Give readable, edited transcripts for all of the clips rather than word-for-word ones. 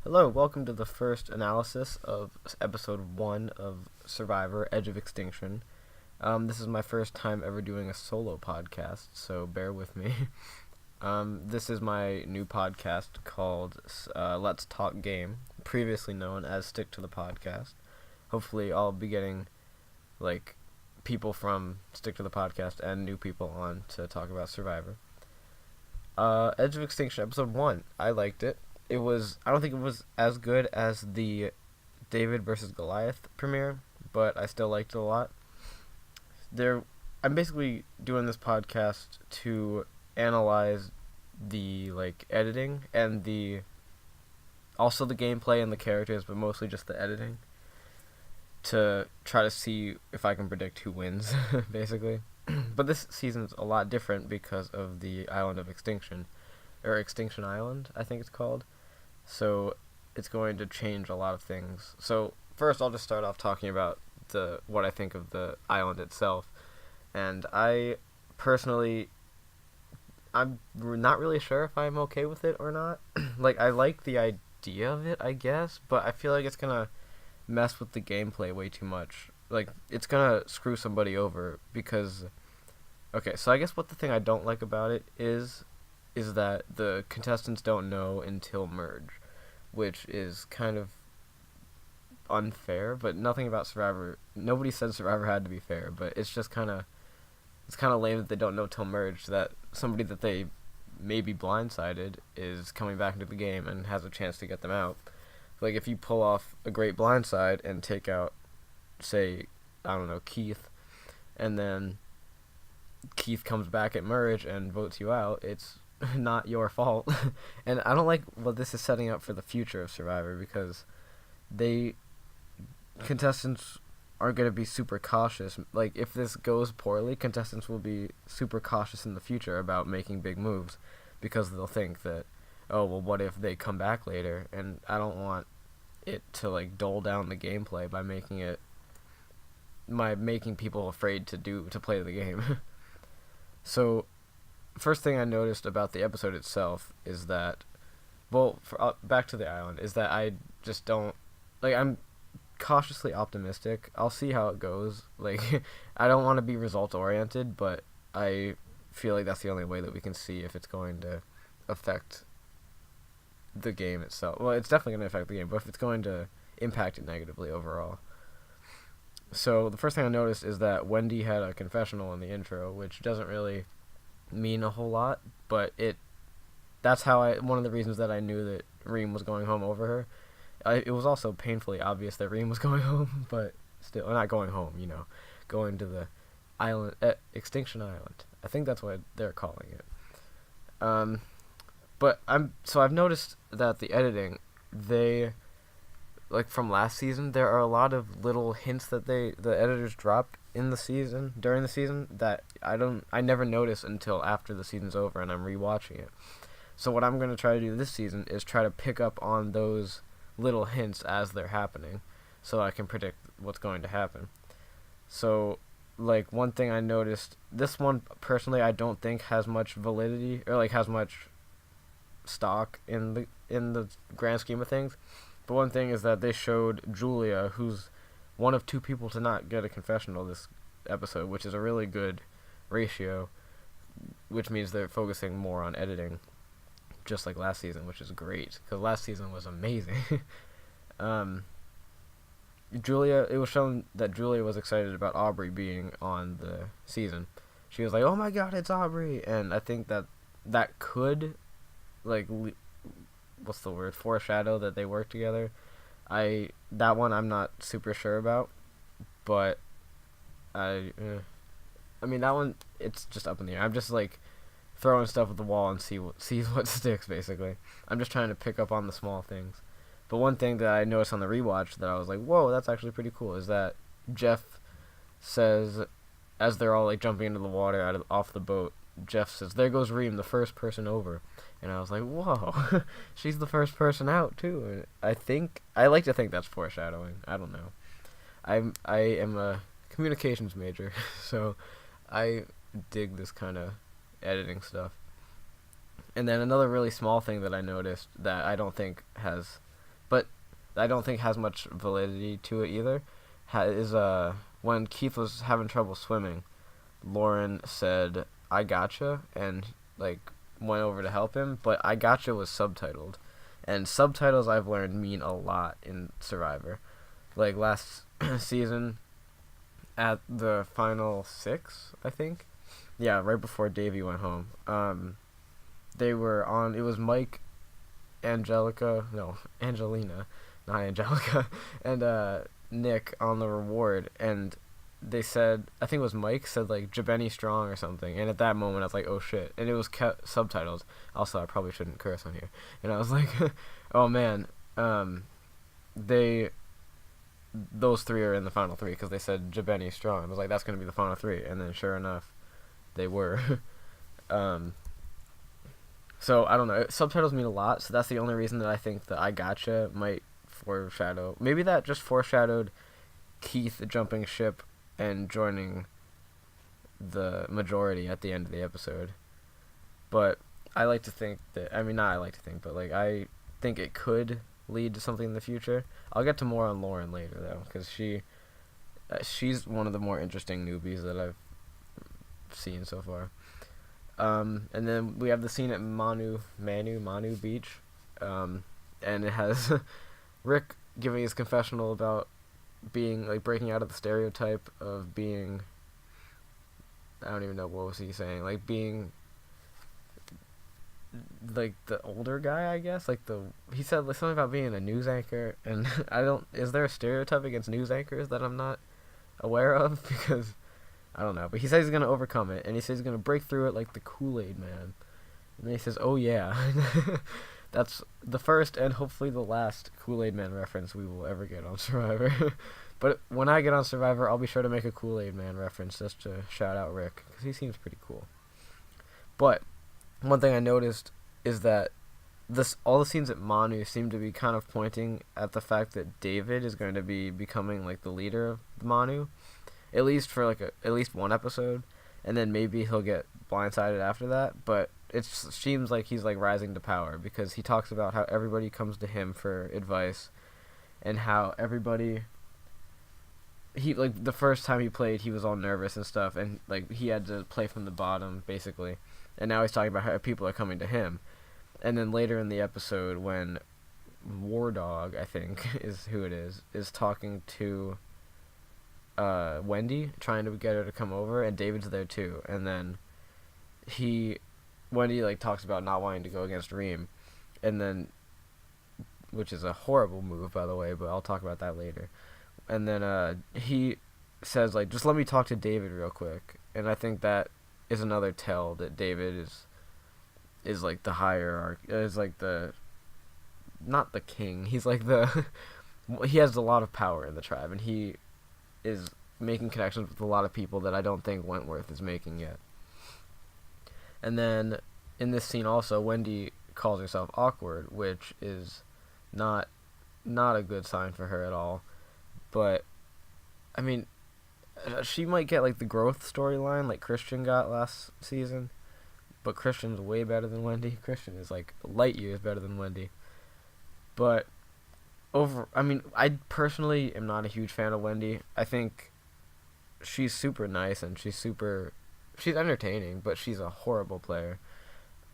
Hello, welcome to the first analysis of episode 1 of Survivor Edge of Extinction. This is my first time ever doing a solo podcast, so bear with me. This is my new podcast called Let's Talk Game, previously known as Stick to the Podcast. Hopefully, I'll be getting people from Stick to the Podcast and new people on to talk about Survivor. Edge of Extinction, episode 1. I liked it. I don't think it was as good as the David versus Goliath premiere, but I still liked it a lot. I'm basically doing this podcast to analyze the editing and also the gameplay and the characters, but mostly just the editing, to try to see if I can predict who wins, basically. But this season's a lot different because of the Island of Extinction, or Extinction Island, I think it's called. So it's going to change a lot of things. So first, I'll just start off talking about what I think of the island itself. And I personally, I'm not really sure if I'm okay with it or not. I like the idea of it, I guess, but I feel like it's gonna mess with the gameplay way too much. It's gonna screw somebody over because, okay, so I guess what the thing I don't like about it is that the contestants don't know until merge, which is kind of unfair, but nothing about Survivor. Nobody said Survivor had to be fair, but it's just kind of lame that they don't know till merge, that somebody that they may be blindsided is coming back into the game and has a chance to get them out. If you pull off a great blindside and take out, say, I don't know, Keith, and then Keith comes back at merge and votes you out, it's not your fault. And I don't like what this is setting up for the future of Survivor, because contestants are going to be super cautious. If this goes poorly, contestants will be super cautious in the future about making big moves, because they'll think that, oh, well, what if they come back later? And I don't want it to dull down the gameplay by making people afraid to play the game. So first thing I noticed about the episode itself is that, back to the island, is that I just don't, I'm cautiously optimistic. I'll see how it goes. I don't want to be result-oriented, but I feel like that's the only way that we can see if it's going to affect the game itself. Well, it's definitely going to affect the game, but if it's going to impact it negatively overall. So the first thing I noticed is that Wendy had a confessional in the intro, which doesn't really mean a whole lot, but that's one of the reasons that I knew that Reem was going home over her. It was also painfully obvious that Reem was going home, but still, not going home, going to the island, Extinction Island. I think that's what they're calling it. But I've noticed that the editing, from last season, there are a lot of little hints that the editors drop during the season, that I never notice until after the season's over and I'm rewatching it. So what I'm going to try to do this season is try to pick up on those little hints as they're happening, so I can predict what's going to happen. So one thing I noticed, this one personally I don't think has much validity, or has much stock in the grand scheme of things. But one thing is that they showed Julia, who's one of two people to not get a confessional this episode, which is a really good ratio, which means they're focusing more on editing, just like last season, which is great, because last season was amazing. It was shown that Julia was excited about Aubrey being on the season. She was like, oh my god, it's Aubrey! And I think that could, what's the word, foreshadow that they work together. That one I'm not super sure about, but I mean, that one, it's just up in the air. I'm just throwing stuff at the wall and see what sticks, basically. I'm just trying to pick up on the small things. But one thing that I noticed on the rewatch that I was like, whoa, that's actually pretty cool, is that Jeff says, as they're all jumping into the water off the boat, Jeff says, there goes Reem, the first person over. And I was like, whoa, she's the first person out too. And I like to think that's foreshadowing. I don't know. I am a communications major, so I dig this kind of editing stuff. And then another really small thing that I noticed that I don't think has but I don't think has much validity to it either. Is when Keith was having trouble swimming, Lauren said "I gotcha" and like went over to help him, but "I gotcha" was subtitled, and subtitles I've learned mean a lot in Survivor. Like last season, at the final 6, I think. Yeah, right before Davey went home. They were on. It was Mike, Angelina, not Angelica, and Nick on the reward, and they said, I think it was Mike said like Jabeni Strong or something, and at that moment I was like, oh shit, and it was subtitles. Also, I probably shouldn't curse on here, and I was like, oh man, those 3 are in the final 3 because they said Jabeni Strong. I was like, that's gonna be the final 3, and then sure enough, they were. So I don't know. Subtitles mean a lot, so that's the only reason that I think that "I gotcha" might foreshadow. Maybe that just foreshadowed Keith jumping ship and joining the majority at the end of the episode. But I like to think that, I mean, not I like to think, but like I think it could lead to something in the future. I'll get to more on Lauren later though, because she's one of the more interesting newbies that I've seen so far. And then we have the scene at Manu Beach, and it has Rick giving his confessional about being like breaking out of the stereotype of being, I don't even know what was he saying, like being like the older guy, I guess, like he said like something about being a news anchor, and is there a stereotype against news anchors that I'm not aware of? Because I don't know, but he says he's gonna overcome it, and he says he's gonna break through it like the Kool-Aid Man. And then he says, "Oh yeah," that's the first and hopefully the last Kool-Aid Man reference we will ever get on Survivor. But when I get on Survivor, I'll be sure to make a Kool-Aid Man reference just to shout out Rick, because he seems pretty cool. But one thing I noticed is that all the scenes at Manu seem to be kind of pointing at the fact that David is going to be becoming like the leader of the Manu. At least for like at least one episode, and then maybe he'll get blindsided after that. But it seems like he's like rising to power, because he talks about how everybody comes to him for advice, and how everybody. He like the first time he played, he was all nervous and stuff, and like he had to play from the bottom basically, and now he's talking about how people are coming to him, and then later in the episode when War Dog, I think is who it is talking to Wendy, trying to get her to come over, and David's there too, and then Wendy like talks about not wanting to go against Reem, and then, which is a horrible move by the way, but I'll talk about that later, and then he says like, just let me talk to David real quick, and I think that is another tell that David is like the hierarchy, is like the, not the king, he's like the he has a lot of power in the tribe, and he is making connections with a lot of people that I don't think Wentworth is making yet. And then in this scene also, Wendy calls herself awkward, which is not a good sign for her at all. But I mean, she might get like the growth storyline like Christian got last season, but Christian's way better than Wendy. Christian is like light years better than Wendy. But I personally am not a huge fan of Wendy. I think she's super nice and she's entertaining, but she's a horrible player.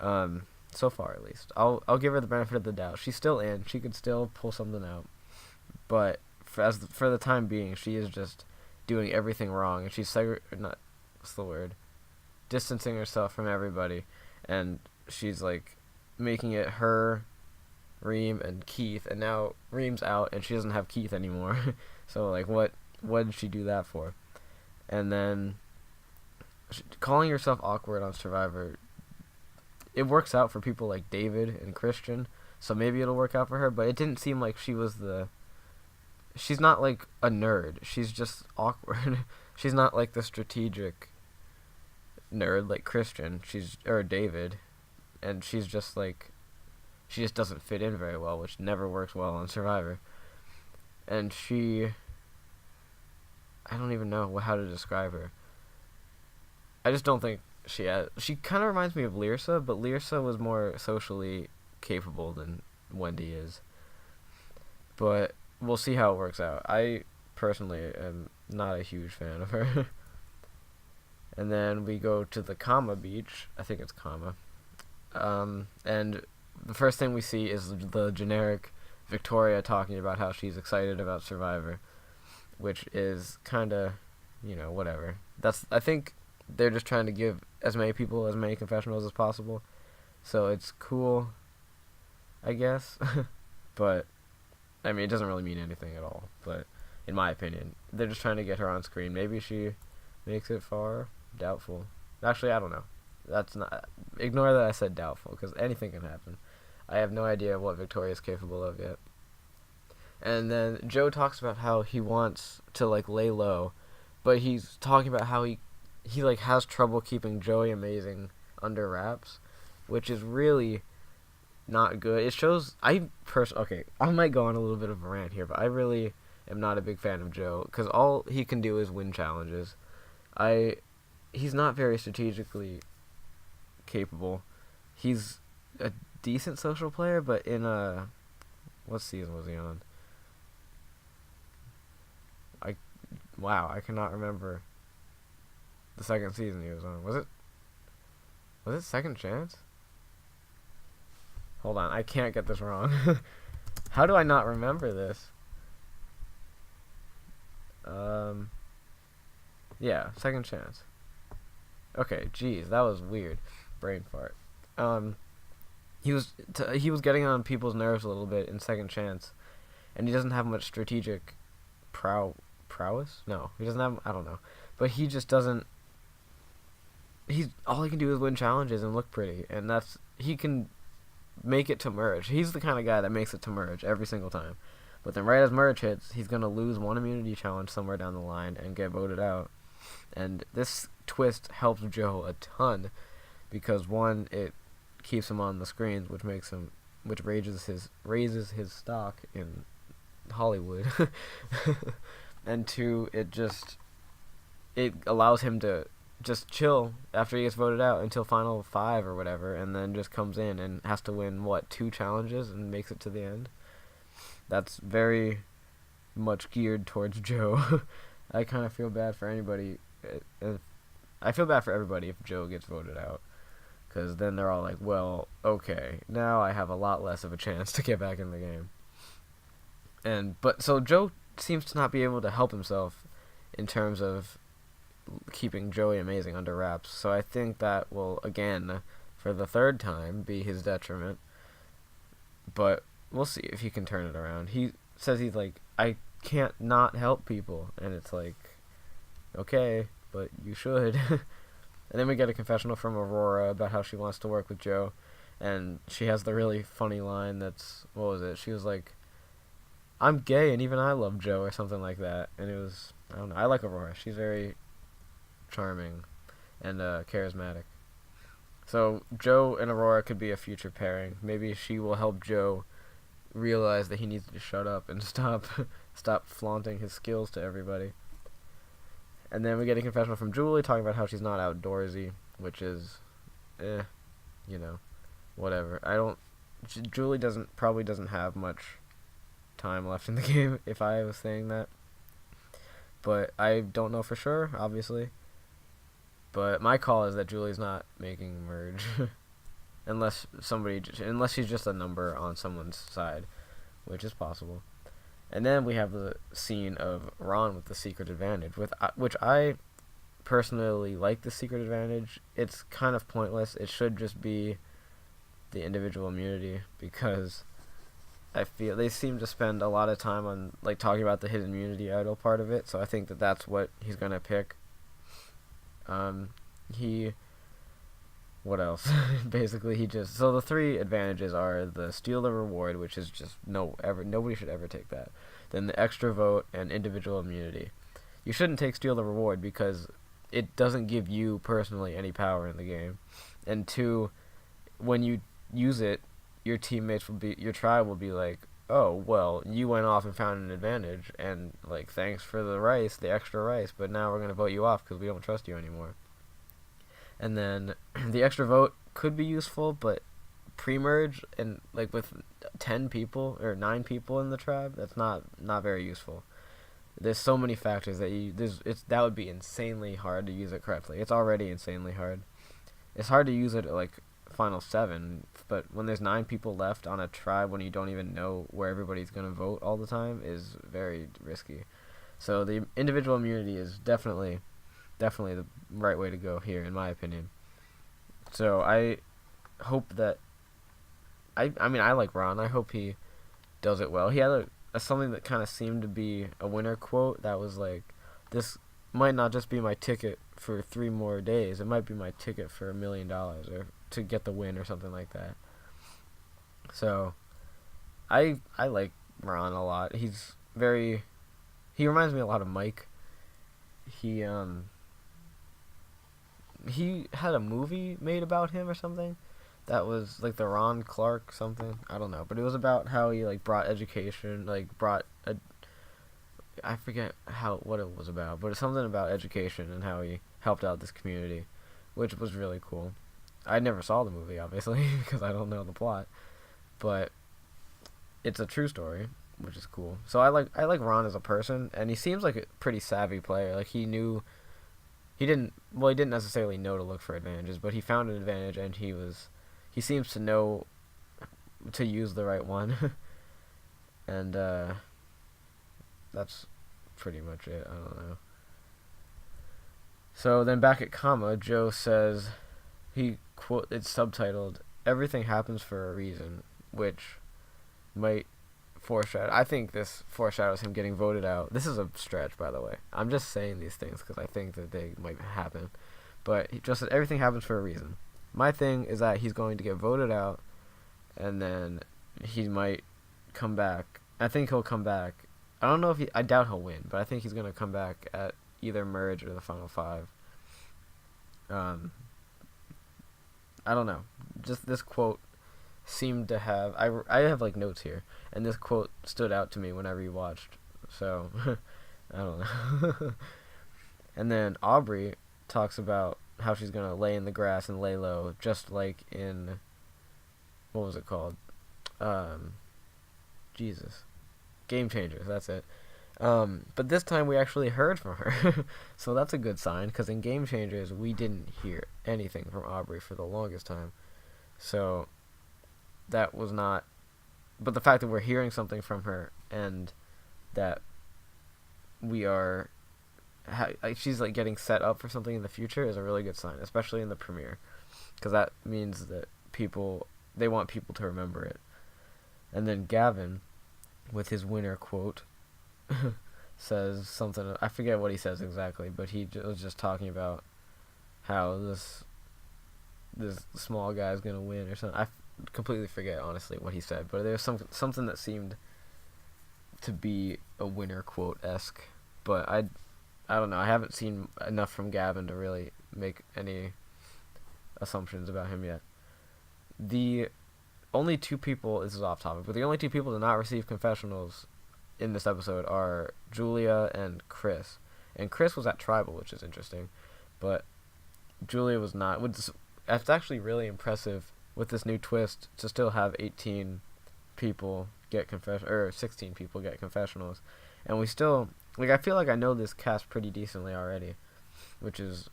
So far at least. I'll give her the benefit of the doubt. She's still in. She could still pull something out. But for the time being, she is just doing everything wrong, and she's distancing herself from everybody, and she's like making it her, Reem, and Keith, and now Reem's out and she doesn't have Keith anymore. So like what did she do that for? And then calling herself awkward on Survivor, it works out for people like David and Christian, so maybe it'll work out for her, but it didn't seem like she's not like a nerd, she's just awkward. She's not like the strategic nerd like Christian, or David, and she just doesn't fit in very well, which never works well on Survivor. And I don't even know how to describe her. I just don't think she kind of reminds me of Lyrsa, but Lyrsa was more socially capable than Wendy is. but we'll see how it works out. I personally am not a huge fan of her. And then we go to the Kama beach. I think it's Kama. And the first thing we see is the generic Victoria talking about how she's excited about Survivor, which is kind of, whatever. I think they're just trying to give as many people as many confessionals as possible. So it's cool, I guess. But, I mean, it doesn't really mean anything at all. But, in my opinion, they're just trying to get her on screen. Maybe she makes it far. Doubtful. Actually, I don't know. That's not. Ignore that I said doubtful, because anything can happen. I have no idea what Victoria's capable of yet. And then Joe talks about how he wants to, lay low, but he's talking about how he has trouble keeping Joey Amazing under wraps, which is really not good. It shows, okay, I might go on a little bit of a rant here, but I really am not a big fan of Joe, because all he can do is win challenges. He's not very strategically capable. He's a decent social player, but in what season was he on? I cannot remember the second season he was on. Was it Second Chance? Hold on, I can't get this wrong. How do I not remember this? Yeah, Second Chance. Okay, geez, that was weird. Brain fart. He was getting on people's nerves a little bit in Second Chance, and he doesn't have much strategic prowess? No, he doesn't have, I don't know. But he just doesn't, all he can do is win challenges and look pretty, and he can make it to merge. He's the kind of guy that makes it to merge every single time. But then right as merge hits, he's going to lose one immunity challenge somewhere down the line and get voted out. And this twist helps Joe a ton, because one, it keeps him on the screens, which raises his stock in Hollywood. And two, it allows him to just chill after he gets voted out until final 5 or whatever, and then just comes in and has to win 2 challenges and makes it to the end. That's very much geared towards Joe. I kind of feel bad for anybody. I feel bad for everybody if Joe gets voted out, because then they're all like, well, okay, now I have a lot less of a chance to get back in the game. So Joe seems to not be able to help himself in terms of keeping Joey Amazing under wraps. So I think that will, again, for the 3rd time, be his detriment. But we'll see if he can turn it around. He says he's like, I can't not help people. And it's like, okay, but you should. And then we get a confessional from Aurora about how she wants to work with Joe. And she has the really funny line that's, what was it? She was like, I'm gay and even I love Joe, or something like that. And it was, I don't know, I like Aurora. She's very charming and charismatic. So Joe and Aurora could be a future pairing. Maybe she will help Joe realize that he needs to shut up and stop flaunting his skills to everybody. And then we get a confessional from Julie talking about how she's not outdoorsy, which is, whatever. Julie probably doesn't have much time left in the game, if I was saying that. But I don't know for sure, obviously. But my call is that Julie's not making merge. unless she's just a number on someone's side, which is possible. And then we have the scene of Ron with the secret advantage, which I personally like the secret advantage. It's kind of pointless. It should just be the individual immunity, because I feel they seem to spend a lot of time on talking about the hidden immunity idol part of it, so I think that's what he's gonna pick. What else? Basically, so the 3 advantages are the steal the reward, which is just nobody should ever take that. Then the extra vote and individual immunity. You shouldn't take steal the reward because it doesn't give you personally any power in the game. And 2, when you use it, your tribe will be like, oh, well, you went off and found an advantage, and thanks for the extra rice, but now we're going to vote you off because we don't trust you anymore. And then the extra vote could be useful, but pre-merge and with 10 people or 9 people in the tribe, that's not very useful. There's so many factors that would be insanely hard to use it correctly. It's already insanely hard. It's hard to use it at like final 7, but when there's 9 people left on a tribe when you don't even know where everybody's going to vote all the time is very risky. So the individual immunity is definitely the right way to go here, in my opinion. So I hope that I mean, I like Ron. I hope he does it well. He had something that kind of seemed to be a winner quote that was like, "This might not just be my ticket for 3 more days. It might be my ticket for $1 million or to get the win or something like that." So I like Ron a lot. He reminds me a lot of Mike. He had a movie made about him or something that was like the Ron Clark something, I don't know, but it was about how he like brought education, like brought a, I forget what it was about, but it's something about education and how he helped out this community, which was really cool. I never saw the movie obviously because I don't know the plot, but it's a true story, which is cool. So I like Ron as a person, and he seems like a pretty savvy player. Like he didn't necessarily know to look for advantages, but he found an advantage, and he seems to know to use the right one. And that's pretty much it. I don't know. So then back at Kama, Joe says, it's subtitled, "Everything happens for a reason," which might foreshadow. I think this foreshadows him getting voted out. This is a stretch, by the way. I'm just saying these things because I think that they might happen. But he just said everything happens for a reason. My thing is that he's going to get voted out, and then he might come back. I think he'll come back. I don't know if I doubt he'll win, but I think he's going to come back at either Merge or the Final 5. I don't know. Just this quote seemed to have... I have, like, notes here, and this quote stood out to me whenever you watched. So, I don't know. And then Aubrey talks about how she's going to lay in the grass and lay low, just like in... What was it called? Jesus. Game Changers, that's it. But this time we actually heard from her. So that's a good sign, because in Game Changers we didn't hear anything from Aubrey for the longest time. So that was not... But the fact that we're hearing something from her and that we are... she's like getting set up for something in the future is a really good sign, especially in the premiere, because that means that they want people to remember it. And then Gavin, with his winner quote, says something. I forget what he says exactly, but he was just talking about how this small guy is gonna win or something. I completely forget honestly what he said, but there's something that seemed to be a winner quote-esque. But I don't know. I haven't seen enough from Gavin to really make any assumptions about him yet. The only 2 people, this is off topic, but the only 2 people to not receive confessionals in this episode are Julia and Chris. And Chris was at Tribal, which is interesting, but Julia was not. It's actually really impressive with this new twist to still have 18 people get 16 people get confessionals. And we still, like, I feel like I know this cast pretty decently already, which is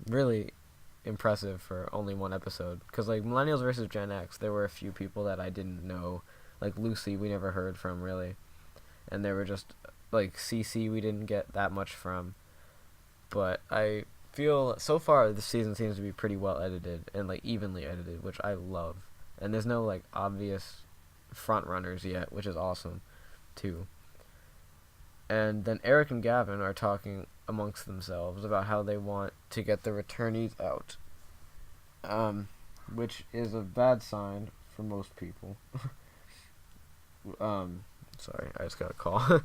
really impressive for only one episode. Because, like, Millennials versus Gen X, there were a few people that I didn't know. Like, Lucy, we never heard from, really. And there were just, like, CC, we didn't get that much from. But I feel, so far, the season seems to be pretty well edited and, like, evenly edited, which I love. And there's no, like, obvious front runners yet, which is awesome, too. And then Eric and Gavin are talking amongst themselves about how they want to get the returnees out, which is a bad sign for most people. Sorry, I just got a call.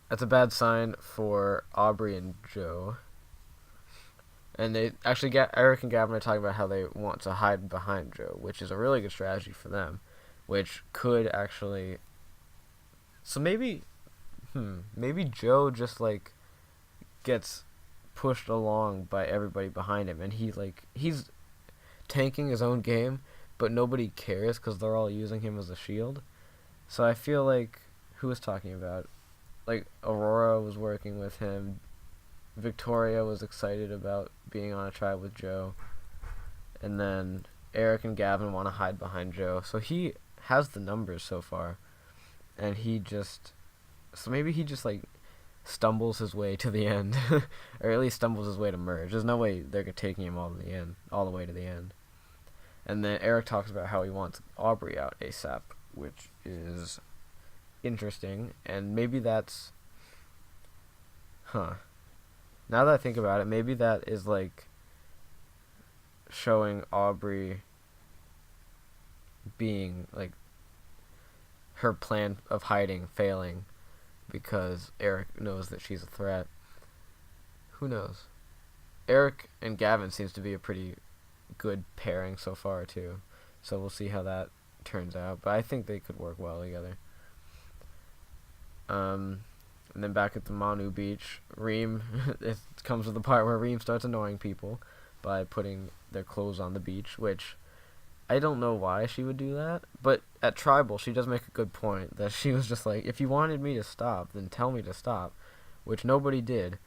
That's a bad sign for Aubrey and Joe. And they actually Eric and Gavin are talking about how they want to hide behind Joe, which is a really good strategy for them, which could actually... So maybe Joe just, like, gets pushed along by everybody behind him, and he's tanking his own game, but nobody cares because they're all using him as a shield. So I feel like, who was talking about? Like, Aurora was working with him. Victoria was excited about being on a tribe with Joe. And then Eric and Gavin want to hide behind Joe. So he has the numbers so far. And so maybe he just, like, stumbles his way to the end. Or at least stumbles his way to merge. There's no way they're taking him all the way to the end. And then Eric talks about how he wants Aubrey out ASAP, which is interesting. And maybe that's... Now that I think about it, maybe that is, like, showing Aubrey being, like, her plan of hiding failing because Eric knows that she's a threat. Who knows? Eric and Gavin seems to be a pretty good pairing so far, too. So we'll see how that turns out. But I think they could work well together. And then back at the Manu beach, Reem, it comes to the part where Reem starts annoying people by putting their clothes on the beach, which I don't know why she would do that, but at Tribal, she does make a good point that she was just like, if you wanted me to stop, then tell me to stop, which nobody did.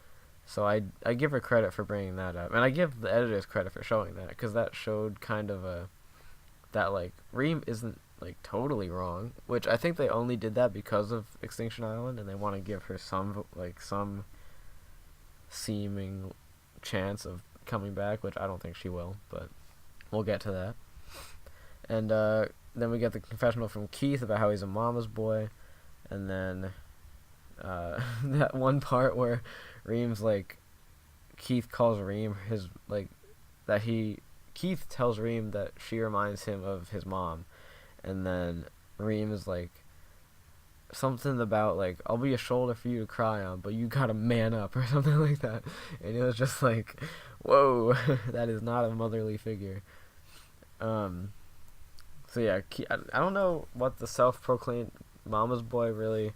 So I give her credit for bringing that up, and I give the editors credit for showing that, because that showed kind of that, like, Reem isn't, like, totally wrong, which I think they only did that because of Extinction Island, and they want to give her some seeming chance of coming back, which I don't think she will, but we'll get to that. And then we get the confessional from Keith about how he's a mama's boy, and then that one part where Reem's like, Keith calls Reem his, like, Keith tells Reem that she reminds him of his mom, and then Reem is like, something about, like, I'll be a shoulder for you to cry on, but you gotta man up, or something like that. And it was just like, whoa, that is not a motherly figure. So yeah, I don't know what the self-proclaimed mama's boy really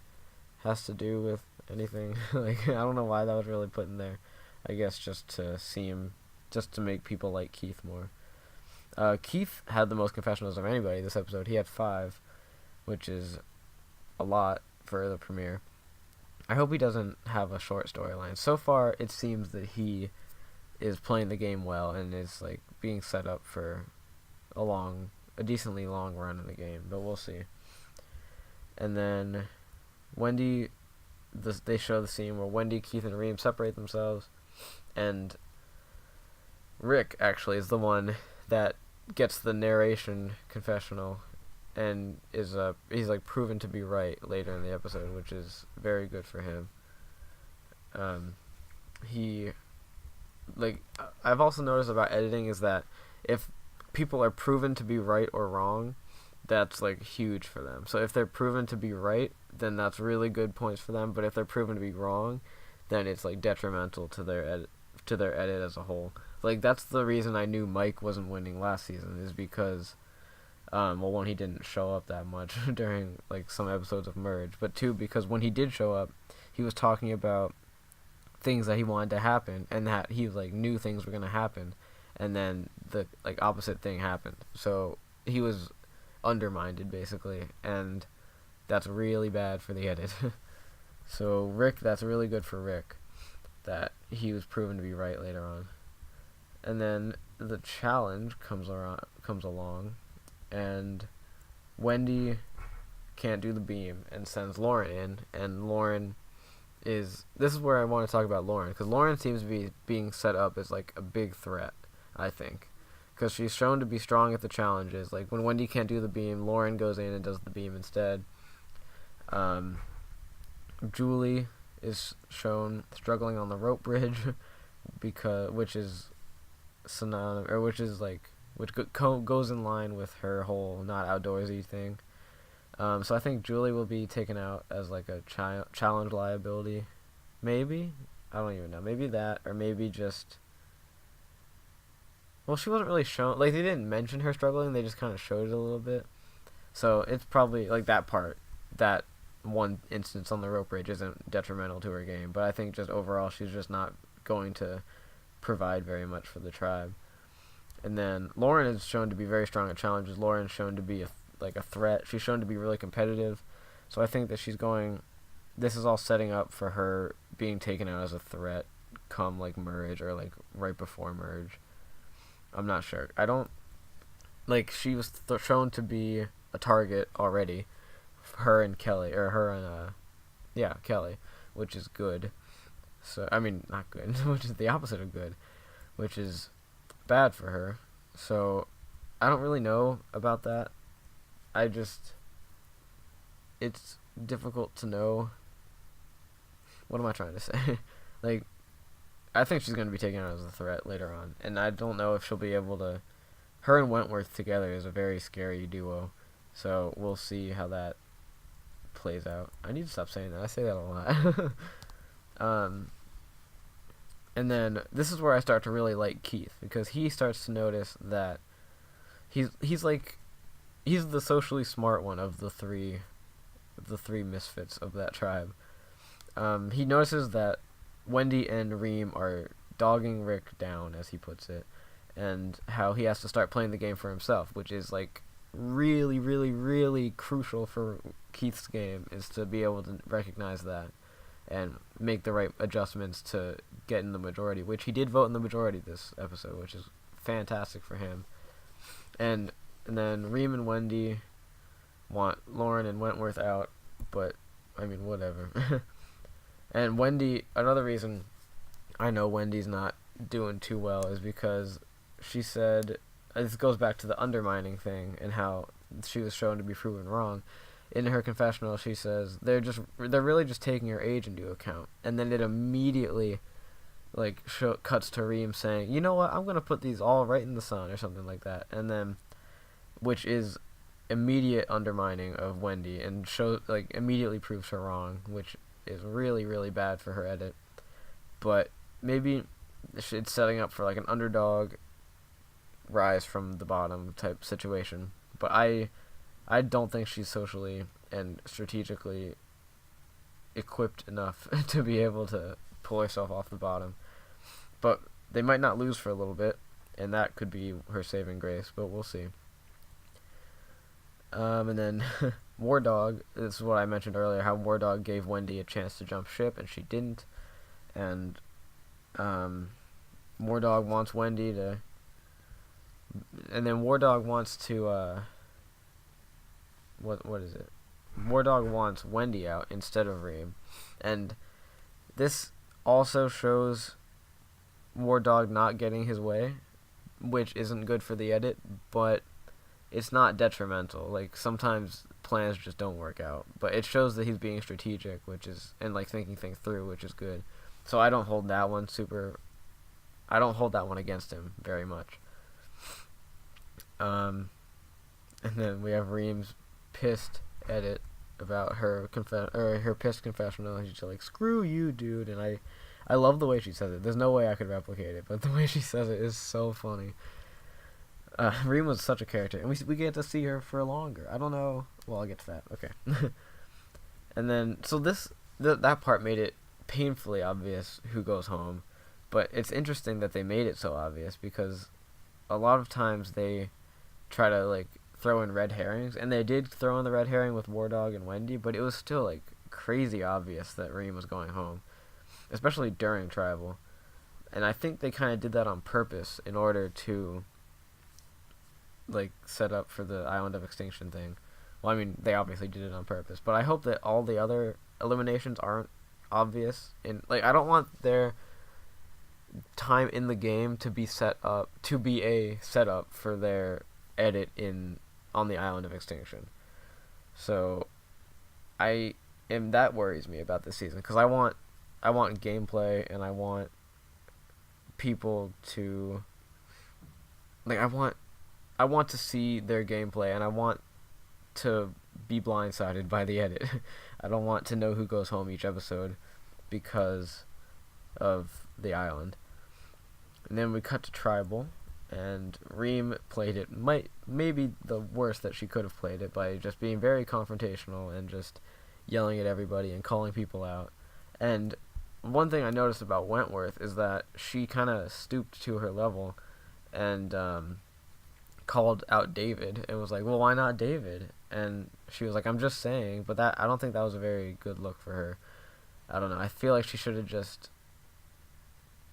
has to do with anything. Like, I don't know why that was really put in there. I guess just to make people like Keith more. Keith had the most confessionals of anybody this episode. He had 5, which is a lot for the premiere. I hope he doesn't have a short storyline. So far, it seems that he is playing the game well and is, like, being set up for a decently long run in the game, but we'll see. And then Wendy, they show the scene where Wendy, Keith, and Reem separate themselves, and Rick actually is the one that gets the narration confessional, and he's, like, proven to be right later in the episode, which is very good for him. I've also noticed about editing is that if people are proven to be right or wrong, that's, like, huge for them. So if they're proven to be right, then that's really good points for them, but if they're proven to be wrong, then it's, like, detrimental to their edit as a whole. Like, that's the reason I knew Mike wasn't winning last season, is because one, he didn't show up that much during, like, some episodes of Merge, but 2, because when he did show up, he was talking about things that he wanted to happen, and that he, like, knew things were going to happen, and then the, like, opposite thing happened. So he was undermined, basically, and that's really bad for the edit. So Rick, that's really good for Rick, that he was proven to be right later on. And then the challenge comes along, and Wendy can't do the beam and sends Lauren in, and Lauren this is where I want to talk about Lauren, because Lauren seems to be being set up as, like, a big threat, I think, because she's shown to be strong at the challenges. Like, when Wendy can't do the beam, Lauren goes in and does the beam instead. Julie is shown struggling on the rope bridge, which goes in line with her whole not outdoorsy thing. So I think Julie will be taken out as, like, a challenge liability. Maybe? I don't even know. Maybe that, or maybe just... Well, she wasn't really shown... Like, they didn't mention her struggling, they just kind of showed it a little bit. So it's probably, like, that part, that one instance on the rope bridge isn't detrimental to her game. But I think just overall she's just not going to provide very much for the tribe. And then Lauren is shown to be very strong at challenges. Lauren is shown to be a threat. She's shown to be really competitive. So I think that this is all setting up for her being taken out as a threat come like merge or like right before merge. I'm not sure. I don't like she was shown to be a target already. Her and Kelly or her and Kelly, which is good. So I mean not good, which is the opposite of good, which is bad for her. So I don't really know about that. It's difficult to know. What am I trying to say? Like, I think she's going to be taken out as a threat later on, and I don't know if she'll be able to. Her and Wentworth together is a very scary duo, so we'll see how that plays out. I need to stop saying that. I say that a lot. And then this is where I start to really like Keith, because he starts to notice that he's the socially smart one of the three misfits of that tribe. He notices that Wendy and Reem are dogging Rick down, as he puts it, and how he has to start playing the game for himself, which is like really, really, really crucial for Keith's game, is to be able to recognize that and make the right adjustments to get in the majority, which he did vote in the majority this episode, which is fantastic for him. And then Reem and Wendy want Lauren and Wentworth out, but I mean, whatever. And Wendy, another reason I know Wendy's not doing too well is because she said, this goes back to the undermining thing and how she was shown to be proven wrong. In her confessional, she says they're really just taking her age into account, and then it immediately cuts to Reem saying, "You know what? I'm gonna put these all right in the sun," or something like that, and then, which is immediate undermining of Wendy and immediately proves her wrong, which is really, really bad for her edit. But maybe it's setting up for like an underdog rise from the bottom type situation. But I don't think she's socially and strategically equipped enough to be able to pull herself off the bottom. But they might not lose for a little bit, and that could be her saving grace, but we'll see. And then War Dog, this is what I mentioned earlier, how War Dog gave Wendy a chance to jump ship, and she didn't. And War Dog wants Wendy to... And then War Dog wants to... What is it? War Dog wants Wendy out instead of Reem. And this also shows War Dog not getting his way, which isn't good for the edit, but it's not detrimental. Like, sometimes plans just don't work out, but it shows that he's being strategic, and thinking things through, which is good. So I don't hold that one against him very much. And then we have Reem's pissed edit about her pissed confessional. She's like, "Screw you, dude," and I love the way she says it. There's no way I could replicate it, but the way she says it is so funny. Reem was such a character, and we get to see her for longer. I don't know. Well, I'll get to that. Okay. And then, so that part made it painfully obvious who goes home, but it's interesting that they made it so obvious, because a lot of times they try to throw in red herrings, and they did throw in the red herring with War Dog and Wendy, but it was still crazy obvious that Reem was going home, especially during Tribal. And I think they kind of did that on purpose in order to set up for the Island of Extinction thing. Well, I mean, they obviously did it on purpose, but I hope that all the other eliminations aren't obvious. And I don't want their time in the game to be a setup for their edit on the Island of Extinction. So that worries me about this season, because I want gameplay, and I want people to I want to see their gameplay, and I want to be blindsided by the edit. I don't want to know who goes home each episode because of the island. And then we cut to Tribal, and Reem played it maybe the worst that she could have played it, by just being very confrontational and just yelling at everybody and calling people out. And one thing I noticed about Wentworth is that she kind of stooped to her level and called out David and was like, well, why not David? And she was like, I'm just saying, but I don't think that was a very good look for her. I don't know. I feel like she should have just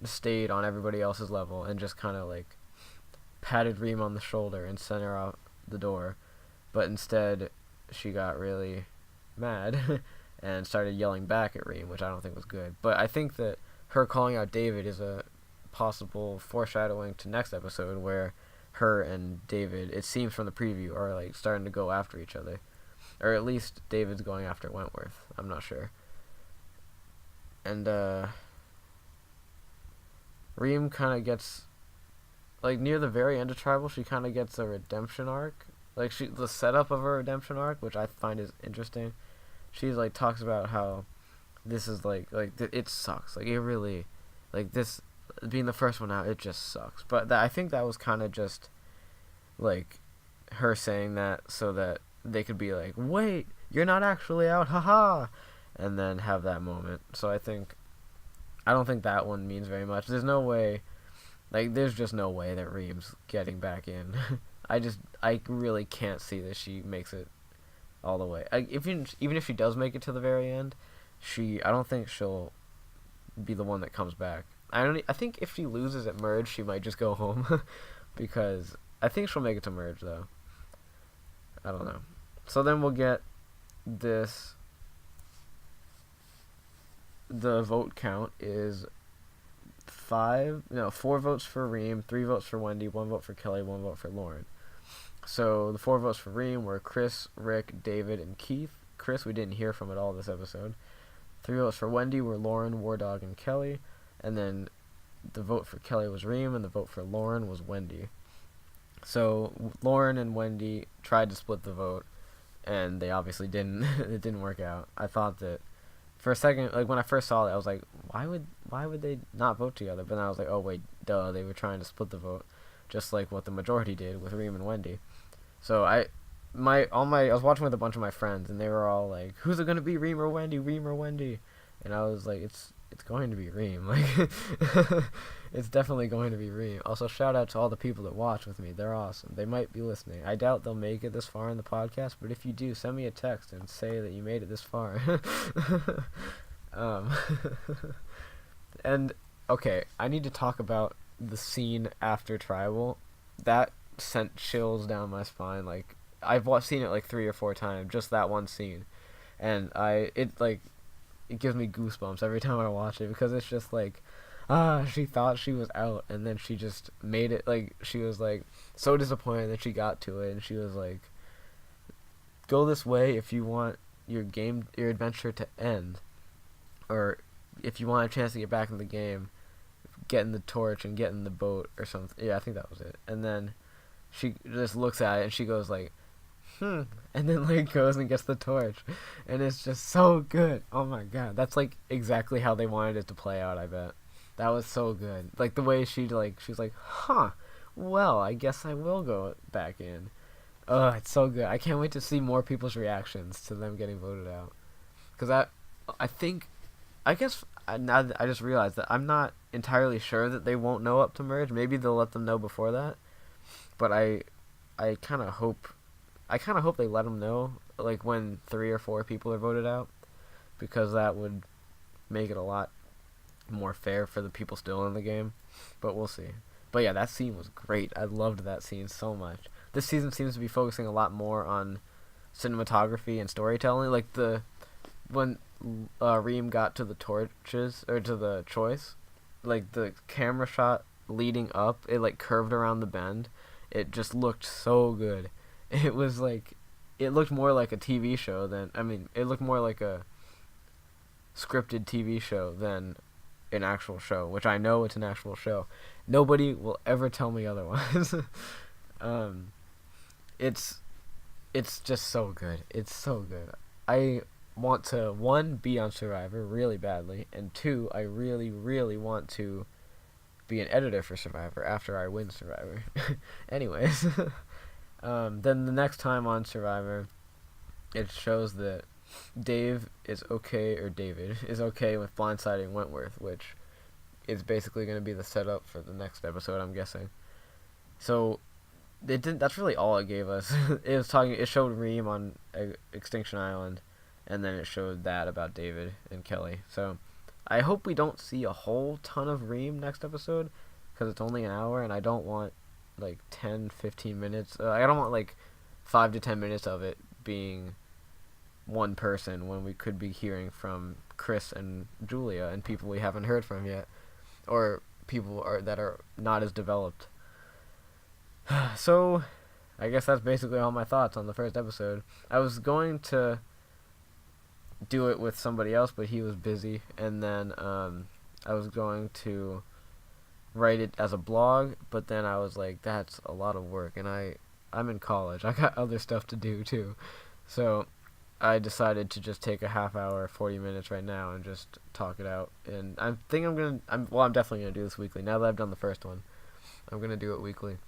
stayed on everybody else's level and just kind of like patted Reem on the shoulder and sent her out the door. But instead, she got really mad and started yelling back at Reem, which I don't think was good. But I think that her calling out David is a possible foreshadowing to next episode where her and David, it seems from the preview, are like starting to go after each other. Or at least David's going after Wentworth. I'm not sure. And Reem kind of gets, like, near the very end of Tribal, she kind of gets a redemption arc. Like, the setup of her redemption arc, which I find is interesting. She, like, talks about how this is, it sucks. Like, it really, like, this, being the first one out, it just sucks. But I think that was kind of just, like, her saying that so that they could be like, wait, you're not actually out, haha, and then have that moment. So I don't think that one means very much. There's no way, like, there's just no way that Reem's getting back in. I really can't see that she makes it all the way. Even if she does make it to the very end, I don't think she'll be the one that comes back. I think if she loses at Merge, she might just go home, because I think she'll make it to Merge, though. I don't know. So then we'll get this. The vote count is 4 votes for Reem, 3 votes for Wendy, 1 vote for Kelly, 1 vote for Lauren. So the 4 votes for Reem were Chris, Rick, David, and Keith. Chris we didn't hear from at all this episode. 3 votes for Wendy were Lauren, Wardog, and Kelly. And then the vote for Kelly was Reem, and the vote for Lauren was Wendy. So Lauren and Wendy tried to split the vote, and they obviously didn't. It didn't work out. I thought that for a second, like when I first saw it, I was like, why would they not vote together? But then I was like, oh wait, duh, they were trying to split the vote, just like what the majority did with Reem and Wendy. So I was watching with a bunch of my friends, and they were all like, who's it gonna be, Reem or Wendy? Reem or Wendy? And I was like, it's going to be Reem. Like, it's definitely going to be Reem. Also, shout out to all the people that watch with me. They're awesome. They might be listening. I doubt they'll make it this far in the podcast, but if you do, send me a text and say that you made it this far. um, and, okay, I need to talk about the scene after Tribal. That sent chills down my spine. Like, I've seen it like 3 or 4 times, just that one scene. And it gives me goosebumps every time I watch it, because it's just like, she thought she was out, and then she just made it. Like, she was like so disappointed that she got to it, and she was like, go this way if you want your adventure to end, or if you want a chance to get back in the game, get in the torch and get in the boat or something. Yeah, I think that was it. And then she just looks at it and she goes like, and then like goes and gets the torch, and it's just so good. Oh my god, that's like exactly how they wanted it to play out. I bet that was so good. Like the way she's like, well, I guess I will go back in. Oh, it's so good. I can't wait to see more people's reactions to them getting voted out, because I guess now that I just realized that I'm not entirely sure that they won't know up to Merge. Maybe they'll let them know before that, but I kind of hope they let them know, like, when 3 or 4 people are voted out, because that would make it a lot more fair for the people still in the game. But we'll see. But yeah, that scene was great. I loved that scene so much. This season seems to be focusing a lot more on cinematography and storytelling. Like, when Reem got to the torches, or to the choice, like, the camera shot leading up, it, like, curved around the bend. It just looked so good. It was like, it looked more like a TV show it looked more like a scripted TV show than an actual show, which I know it's an actual show. Nobody will ever tell me otherwise. It's just so good. It's so good. I want to, 1, be on Survivor really badly, and 2, I really, really want to be an editor for Survivor after I win Survivor. Anyways. Then the next time on Survivor, it shows that David is okay with blindsiding Wentworth, which is basically going to be the setup for the next episode, I'm guessing. So it didn't. That's really all it gave us. It was talking. It showed Reem on Extinction Island, and then it showed that about David and Kelly. So I hope we don't see a whole ton of Reem next episode, because it's only an hour, and I don't want like 10, 15 minutes. I don't want like 5 to 10 minutes of it being one person when we could be hearing from Chris and Julia and people we haven't heard from yet, or people that are not as developed. So, I guess that's basically all my thoughts on the first episode. I was going to do it with somebody else, but he was busy, and then I was going to write it as a blog, but then I was like, that's a lot of work, and I'm in college. I got other stuff to do too. So I decided to just take a half hour, 40 minutes right now and just talk it out. And I'm definitely going to do this weekly. Now that I've done the first one, I'm going to do it weekly.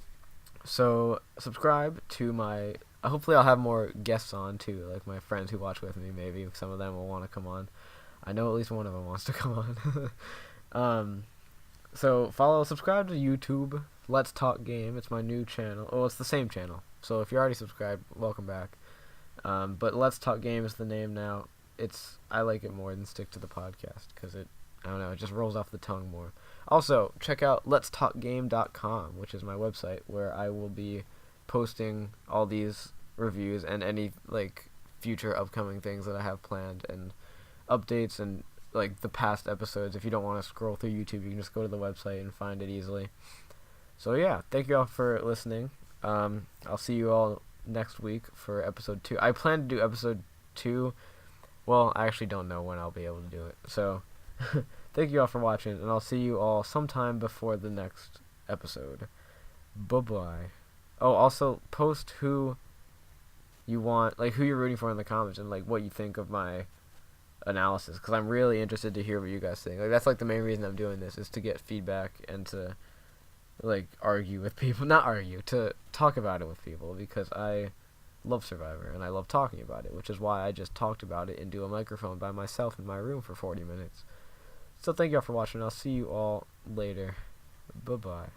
So subscribe to my, hopefully I'll have more guests on too, like my friends who watch with me. Maybe some of them will want to come on. I know at least one of them wants to come on. So subscribe to YouTube, Let's Talk Game. It's my new channel. Oh, it's the same channel. So if you're already subscribed, welcome back. But Let's Talk Game is the name now. I like it more than stick to the podcast, because I don't know, it just rolls off the tongue more. Also, check out letstalkgame.com, which is my website, where I will be posting all these reviews and any like future upcoming things that I have planned, and updates, and like the past episodes. If you don't want to scroll through YouTube, you can just go to the website and find it easily. So yeah, thank you all for listening. I'll see you all next week for episode 2. I plan to do episode 2. Well, I actually don't know when I'll be able to do it. So thank you all for watching, and I'll see you all sometime before the next episode. Bye-bye. Oh, also post who you want, like who you're rooting for in the comments, and like what you think of my analysis, because I'm really interested to hear what you guys think. Like that's like the main reason I'm doing this, is to get feedback and to like argue with people. Not argue, to talk about it with people, because I love Survivor and I love talking about it, which is why I just talked about it into a microphone by myself in my room for 40 minutes. So thank y'all for watching. I'll see you all later. Bye-bye.